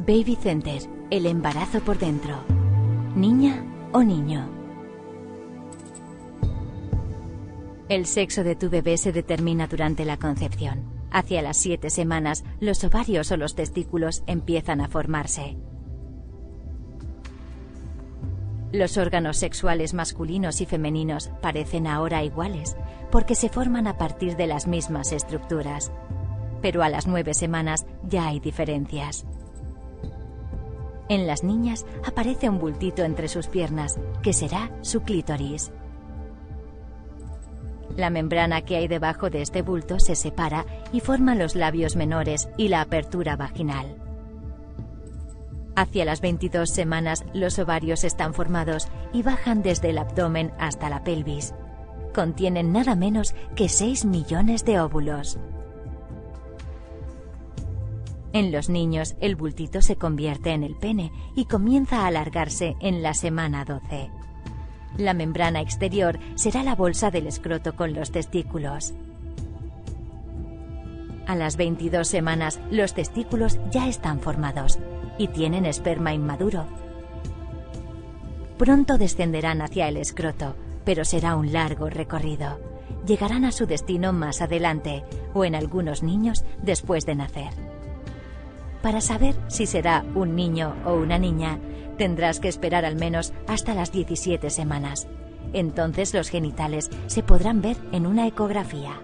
Baby Center, el embarazo por dentro. ¿Niña o niño? El sexo de tu bebé se determina durante la concepción. Hacia las 7 semanas, los ovarios o los testículos empiezan a formarse. Los órganos sexuales masculinos y femeninos parecen ahora iguales, porque se forman a partir de las mismas estructuras. Pero a las 9 semanas ya hay diferencias. En las niñas aparece un bultito entre sus piernas, que será su clítoris. La membrana que hay debajo de este bulto se separa y forma los labios menores y la apertura vaginal. Hacia las 22 semanas los ovarios están formados y bajan desde el abdomen hasta la pelvis. Contienen nada menos que 6 millones de óvulos. En los niños, el bultito se convierte en el pene y comienza a alargarse en la semana 12. La membrana exterior será la bolsa del escroto con los testículos. A las 22 semanas, los testículos ya están formados y tienen esperma inmaduro. Pronto descenderán hacia el escroto, pero será un largo recorrido. Llegarán a su destino más adelante, o en algunos niños después de nacer. Para saber si será un niño o una niña, tendrás que esperar al menos hasta las 17 semanas. Entonces los genitales se podrán ver en una ecografía.